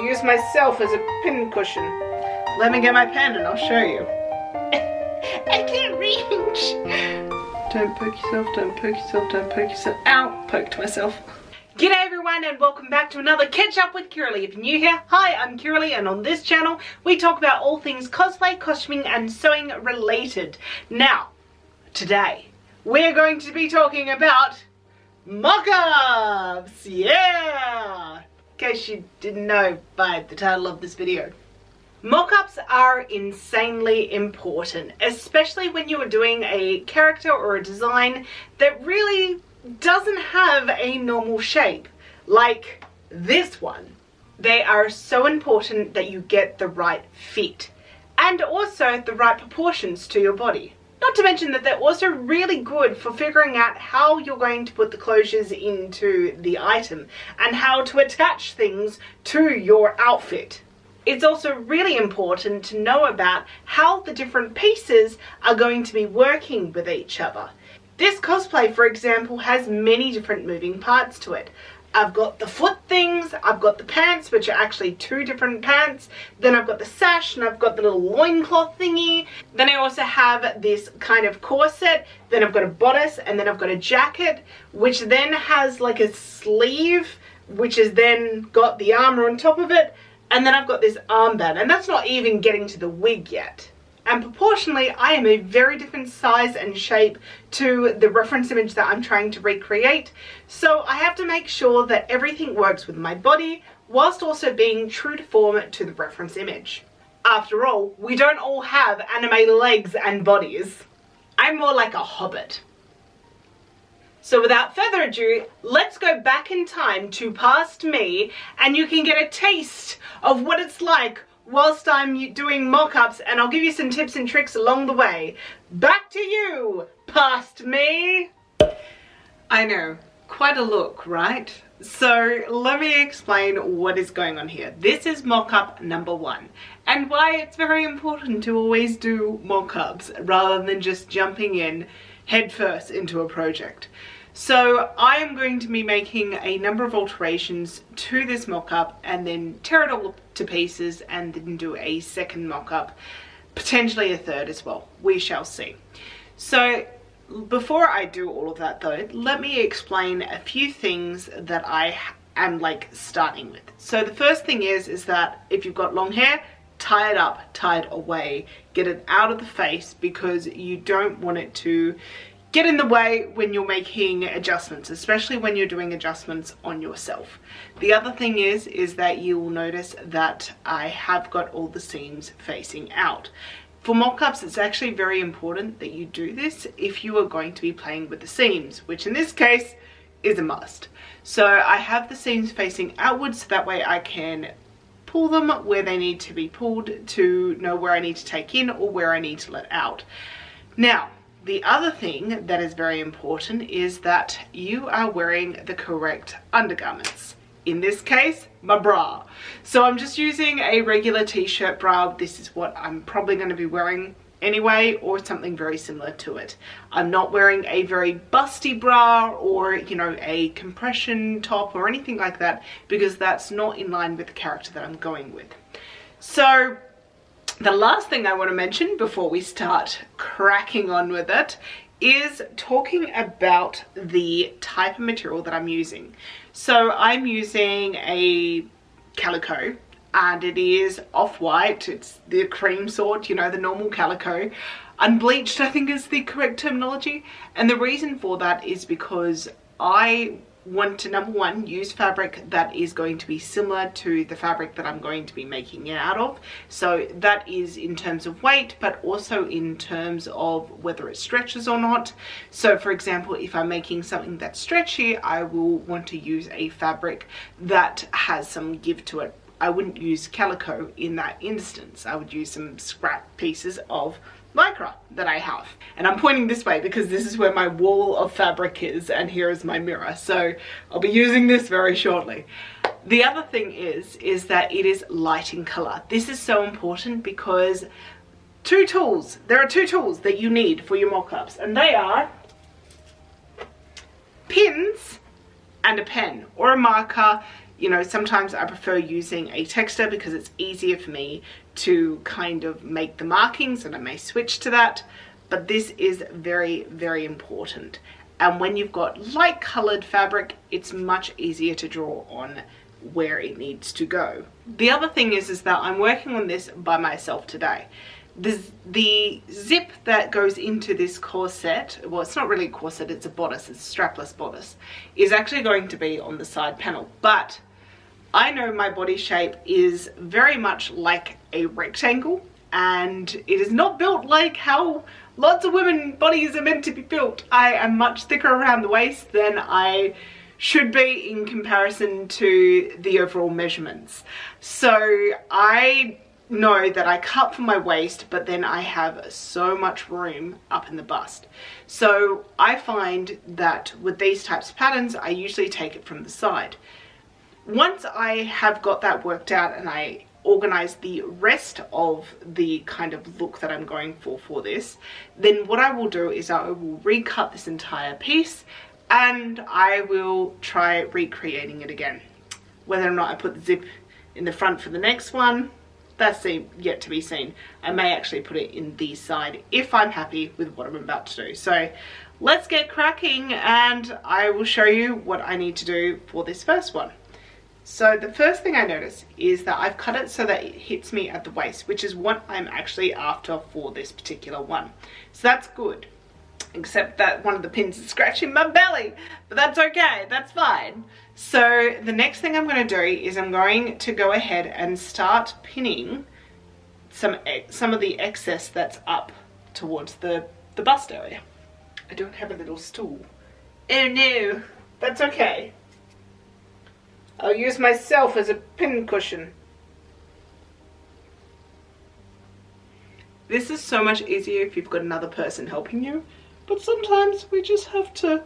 use myself as a pin cushion. Let me get my pen and I'll show you. I can't reach. Don't poke yourself, don't poke yourself, don't poke yourself. Ow, poked myself. G'day everyone and welcome back to another Catch Up with Kiralee. If you're new here, hi, I'm Kiralee, and on this channel we talk about all things cosplay, costuming and sewing related. Now, today we're going to be talking about mock-ups! Yeah! In case you didn't know by the title of this video. Mock-ups are insanely important, especially when you are doing a character or a design that really doesn't have a normal shape, like this one. They are so important that you get the right fit and also the right proportions to your body. Not to mention that they're also really good for figuring out how you're going to put the closures into the item and how to attach things to your outfit. It's also really important to know about how the different pieces are going to be working with each other. This cosplay, for example, has many different moving parts to it. I've got the foot things, I've got the pants, which are actually two different pants, then I've got the sash, and I've got the little loincloth thingy. Then I also have this kind of corset, then I've got a bodice, and then I've got a jacket, which then has like a sleeve, which has then got the armor on top of it, and then I've got this armband, and that's not even getting to the wig yet. And proportionally, I am a very different size and shape to the reference image that I'm trying to recreate. So I have to make sure that everything works with my body, whilst also being true to form to the reference image. After all, we don't all have anime legs and bodies. I'm more like a hobbit. So without further ado, let's go back in time to past me, and you can get a taste of what it's like whilst I'm doing mock-ups, and I'll give you some tips and tricks along the way. Back to you, past me. I know, quite a look, right? So let me explain what is going on here. This is mock-up number 1, and why it's very important to always do mock-ups rather than just jumping in headfirst into a project. So I am going to be making a number of alterations to this mock-up and then tear it all to pieces and then do a second mock-up, potentially a third as well. We shall see. So before I do all of that though, let me explain a few things that I am like starting with. So the first thing is that if you've got long hair, tie it up, tie it away, get it out of the face, because you don't want it to get in the way when you're making adjustments, especially when you're doing adjustments on yourself. The other thing is that you will notice that I have got all the seams facing out. For mock-ups, it's actually very important that you do this if you are going to be playing with the seams, which in this case is a must. So I have the seams facing outwards, so that way I can pull them where they need to be pulled to know where I need to take in or where I need to let out. Now, the other thing that is very important is that you are wearing the correct undergarments. In this case, my bra. So I'm just using a regular t-shirt bra. This is what I'm probably going to be wearing anyway, or something very similar to it. I'm not wearing a very busty bra or, you know, a compression top or anything like that, because that's not in line with the character that I'm going with. So the last thing I want to mention before we start cracking on with it is talking about the type of material that I'm using. So I'm using a calico, and it is off-white. It's the cream sort, you know, the normal calico. Unbleached, I think, is the correct terminology. And the reason for that is because I want to, number one, use fabric that is going to be similar to the fabric that I'm going to be making it out of. So that is in terms of weight, but also in terms of whether it stretches or not. So for example, if I'm making something that's stretchy, I will want to use a fabric that has some give to it. I wouldn't use calico in that instance. I would use some scrap pieces of lycra that I have. And I'm pointing this way because this is where my wall of fabric is, and here is my mirror. So I'll be using this very shortly. The other thing is that it is light in color. This is so important because there are two tools that you need for your mock-ups, and they are pins and a pen or a marker. You know, sometimes I prefer using a texter because it's easier for me to kind of make the markings, and I may switch to that. But this is very, very important. And when you've got light colored fabric, it's much easier to draw on where it needs to go. The other thing is that I'm working on this by myself today. The zip that goes into this corset, well, it's not really a corset, it's a bodice, it's a strapless bodice, is actually going to be on the side panel. But I know my body shape is very much like a rectangle, and it is not built like how lots of women bodies are meant to be built. I am much thicker around the waist than I should be in comparison to the overall measurements. So I know that I cut for my waist, but then I have so much room up in the bust. So I find that with these types of patterns, I usually take it from the side. Once I have got that worked out and I organize the rest of the kind of look that I'm going for this, then what I will do is I will recut this entire piece and I will try recreating it again. Whether or not I put the zip in the front for the next one, that's yet to be seen. I may actually put it in the side if I'm happy with what I'm about to do. So let's get cracking and I will show you what I need to do for this first one. So the first thing I notice is that I've cut it so that it hits me at the waist, which is what I'm actually after for this particular one. So that's good, except that one of the pins is scratching my belly, but that's okay, that's fine. So the next thing I'm going to do is I'm going to go ahead and start pinning some of the excess that's up towards the bust area. I don't have a little stool. Oh no, that's okay. I'll use myself as a pin cushion. This is so much easier if you've got another person helping you, but sometimes we just have to,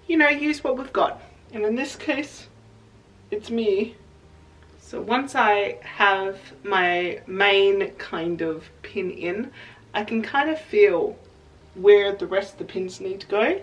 you know, use what we've got. And in this case, it's me. So once I have my main kind of pin in, I can kind of feel where the rest of the pins need to go.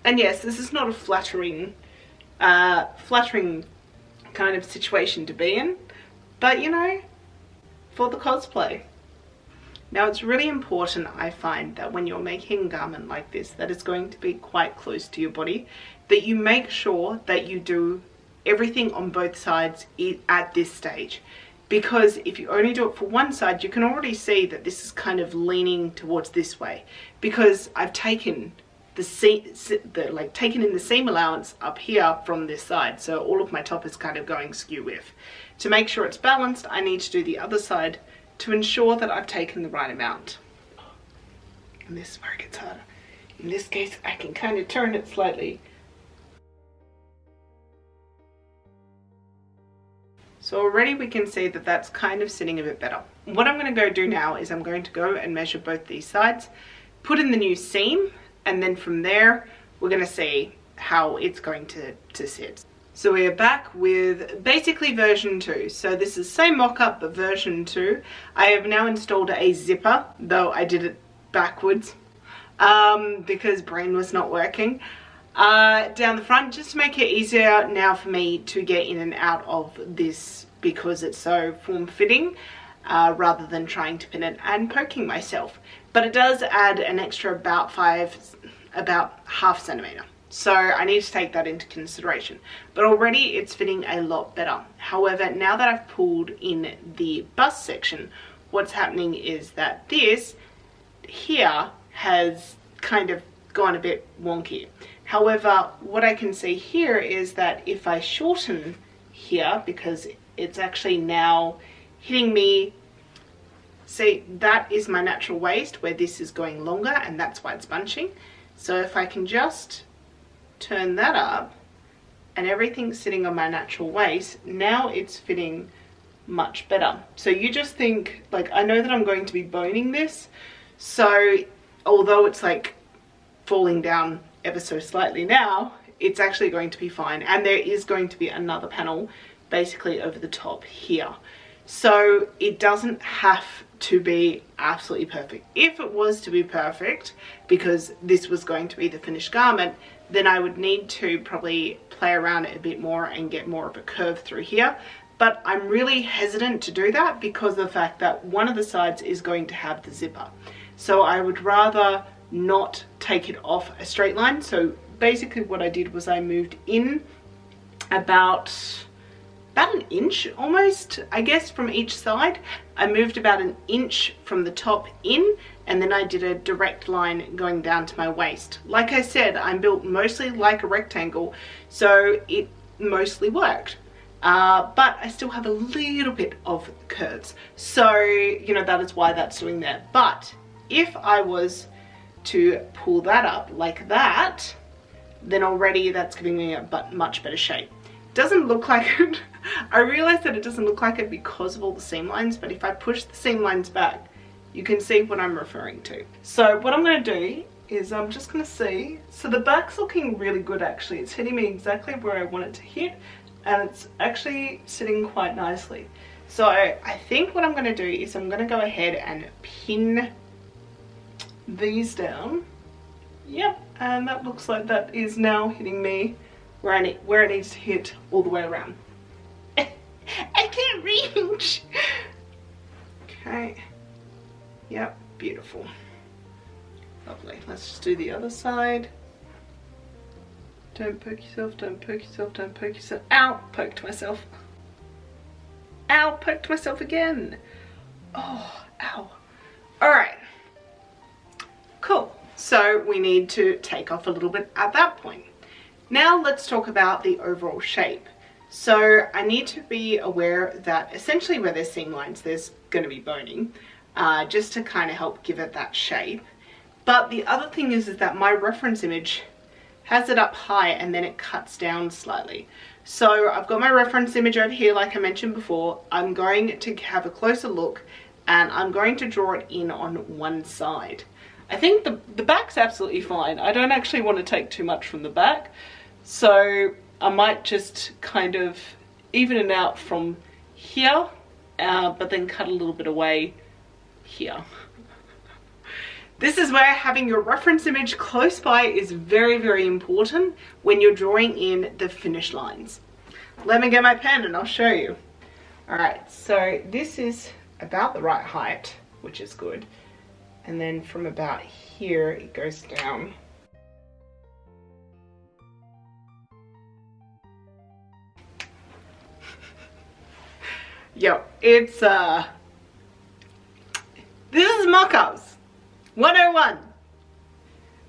And yes, this is not a flattering kind of situation to be in, but you know, for the cosplay. Now it's really important, I find, that when you're making a garment like this that is going to be quite close to your body, that you make sure that you do everything on both sides at this stage. Because if you only do it for one side, you can already see that this is kind of leaning towards this way, because I've taken taken in the seam allowance up here from this side, so all of my top is kind of going skew with. To make sure it's balanced, I need to do the other side to ensure that I've taken the right amount. And this is where it gets harder. In this case, I can kind of turn it slightly. So already we can see that that's kind of sitting a bit better. What I'm going to go do now is I'm going to go and measure both these sides, put in the new seam, and then from there we're going to see how it's going to sit. So we are back with basically version 2. So this is same mock-up but version 2. I have now installed a zipper, though I did it backwards because brain was not working. Down the front, just to make it easier now for me to get in and out of this because it's so form-fitting, rather than trying to pin it and poking myself. But it does add an extra about half centimeter. So I need to take that into consideration. But already it's fitting a lot better. However, now that I've pulled in the bust section, what's happening is that this here has kind of gone a bit wonky. However, what I can see here is that if I shorten here, because it's actually now hitting me, see, that is my natural waist where this is going longer, and that's why it's bunching. So if I can just turn that up and everything's sitting on my natural waist, now it's fitting much better. So you just think, like, I know that I'm going to be boning this, so although it's like falling down ever so slightly now, it's actually going to be fine. And there is going to be another panel basically over the top here, so it doesn't have to be absolutely perfect. If it was to be perfect, because this was going to be the finished garment, then I would need to probably play around it a bit more and get more of a curve through here. But I'm really hesitant to do that because of the fact that one of the sides is going to have the zipper. So I would rather not take it off a straight line. So basically what I did was I moved in about an inch almost, I guess, from each side. I moved about an inch from the top in, and then I did a direct line going down to my waist. Like I said, I'm built mostly like a rectangle, so it mostly worked. But I still have a little bit of curves. So, you know, that is why that's doing that. But if I was to pull that up like that, then already that's giving me a much better shape. Doesn't look like it. I realize that it doesn't look like it because of all the seam lines, but if I push the seam lines back, you can see what I'm referring to. So what I'm going to do is I'm just going to see. So the back's looking really good actually. It's hitting me exactly where I want it to hit, and it's actually sitting quite nicely. So I think what I'm going to do is I'm going to go ahead and pin these down. Yep, and that looks like that is now hitting me where it needs to hit all the way around. I can't reach. Okay. Yep, beautiful. Lovely. Let's just do the other side. Don't poke yourself, don't poke yourself, don't poke yourself. Ow! Poked myself. Ow! Poked myself again. Oh, ow. Alright. Cool. So we need to take off a little bit at that point. Now let's talk about the overall shape. So I need to be aware that essentially where there's seam lines, there's going to be boning, just to kind of help give it that shape. But the other thing is that my reference image has it up high and then it cuts down slightly. So I've got my reference image over here, like I mentioned before. I'm going to have a closer look and I'm going to draw it in on one side. I think the back's absolutely fine. I don't actually want to take too much from the back. So I might just kind of even it out from here, but then cut a little bit away here. This is where having your reference image close by is very, very important when you're drawing in the finish lines. Let me get my pen and I'll show you. Alright, so this is about the right height, which is good. And then from about here, it goes down. Yo, it's, this is mock-ups 101.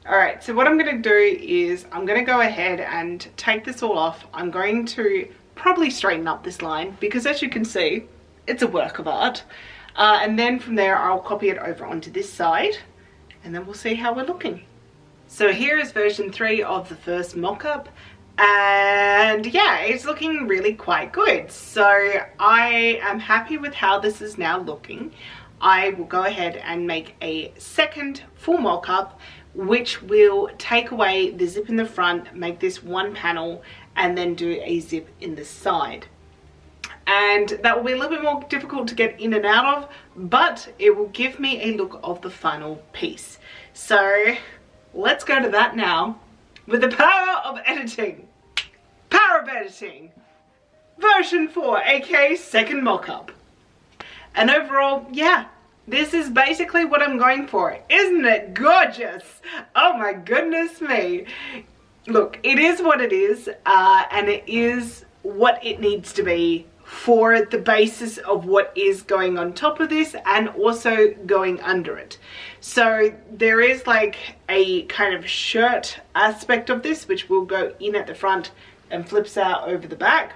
Alright, so what I'm going to do is I'm going to go ahead and take this all off. I'm going to probably straighten up this line because as you can see, it's a work of art. And then from there, I'll copy it over onto this side and then we'll see how we're looking. So here is version 3 of the first mock-up. And yeah, it's looking really quite good. So I am happy with how this is now looking. I will go ahead and make a second full mock-up, which will take away the zip in the front, make this one panel, and then do a zip in the side. And that will be a little bit more difficult to get in and out of, but it will give me a look of the final piece. So let's go to that now with the power of editing. Power of editing. Version 4, aka second mock-up. And overall, yeah, this is basically what I'm going for. Isn't it gorgeous? Oh my goodness me. Look, it is what it is, and it is what it needs to be for the basis of what is going on top of this and also going under it. So there is like a kind of shirt aspect of this which will go in at the front and flips out over the back.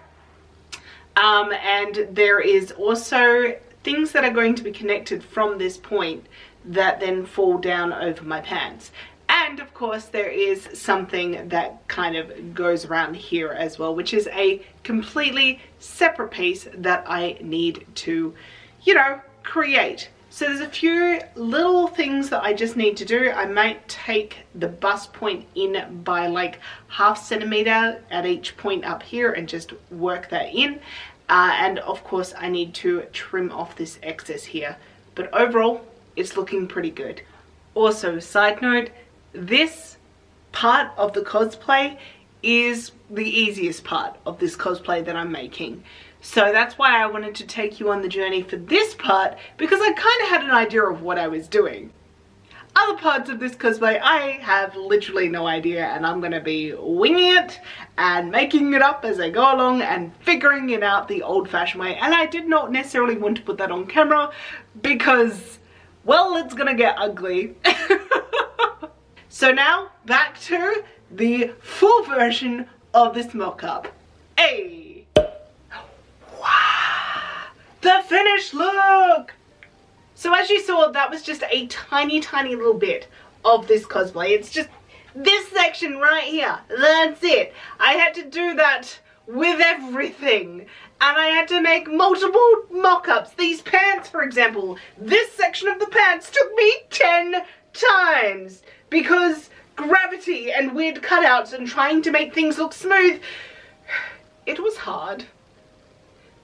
And there is also things that are going to be connected from this point that then fall down over my pants. And of course there is something that kind of goes around here as well, which is a completely separate piece that I need to, you know, create. So there's a few little things that I just need to do. I might take the bust point in by like ½ centimeter at each point up here and just work that in. And of course I need to trim off this excess here. but overall it's looking pretty good. Also, side note, this part of the cosplay is the easiest part of this cosplay that I'm making. So that's why I wanted to take you on the journey for this part, because I kind of had an idea of what I was doing. Other parts of this cosplay, I have literally no idea, and I'm going to be winging it and making it up as I go along and figuring it out the old-fashioned way. And I did not necessarily want to put that on camera because, well, it's going to get ugly. So now, back to the full version of this mock-up. Hey! Wow! The finished look! So as you saw, that was just a tiny little bit of this cosplay. It's just this section right here. That's it. I had to do that with everything. And I had to make multiple mock-ups. These pants, for example, this section of the pants took me 10 times. Because gravity and weird cutouts and trying to make things look smooth, it was hard.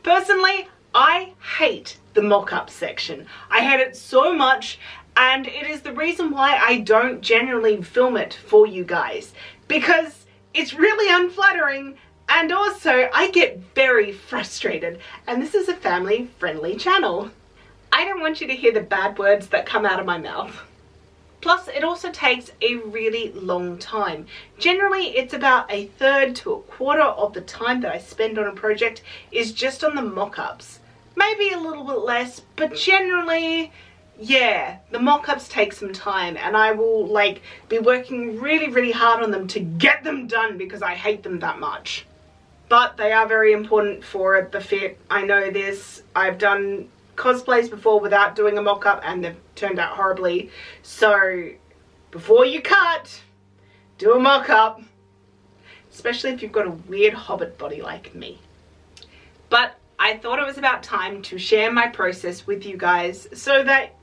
Personally, I hate the mock-up section. I hate it so much, and it is the reason why I don't generally film it for you guys, because it's really unflattering, and also I get very frustrated, and this is a family-friendly channel. I don't want you to hear the bad words that come out of my mouth. Plus, it also takes a really long time. Generally, it's about a third to a quarter of the time that I spend on a project is just on the mock-ups. Maybe a little bit less, but generally, yeah, the mock-ups take some time, and I will like be working really hard on them to get them done because I hate them that much. But they are very important for the fit. I know this. I've done cosplays before without doing a mock-up and they've turned out horribly. So before you cut, do a mock-up, especially if you've got a weird hobbit body like me. But I thought it was about time to share my process with you guys so that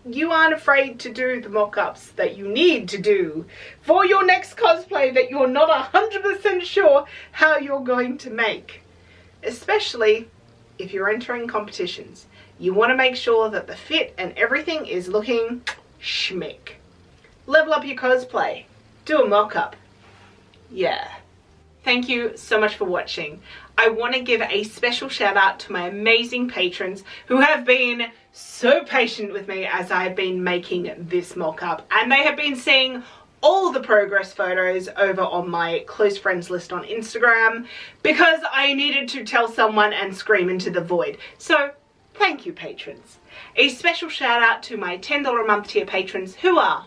you aren't afraid to do the mock-ups that you need to do for your next cosplay that you're not 100% sure how you're going to make. Especially if you're entering competitions. You want to make sure that the fit and everything is looking schmick. Level up your cosplay. Do a mock-up. Yeah. Thank you so much for watching. I want to give a special shout out to my amazing patrons who have been so patient with me as I've been making this mock-up, and they have been seeing all the progress photos over on my close friends list on Instagram because I needed to tell someone and scream into the void. So thank you, patrons. A special shout out to my $10 a month tier patrons who are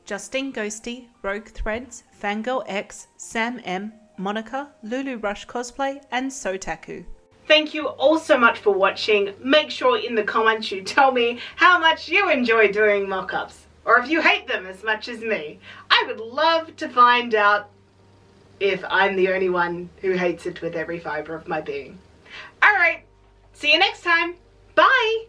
Justine Ghosty, Rogue Threads, Fangirl X, Sam M, Monica, Lulu Rush Cosplay, and Sotaku. Thank you all so much for watching. Make sure in the comments you tell me how much you enjoy doing mock-ups, or if you hate them as much as me. I would love to find out if I'm the only one who hates it with every fibre of my being. Alright, see you next time. Bye!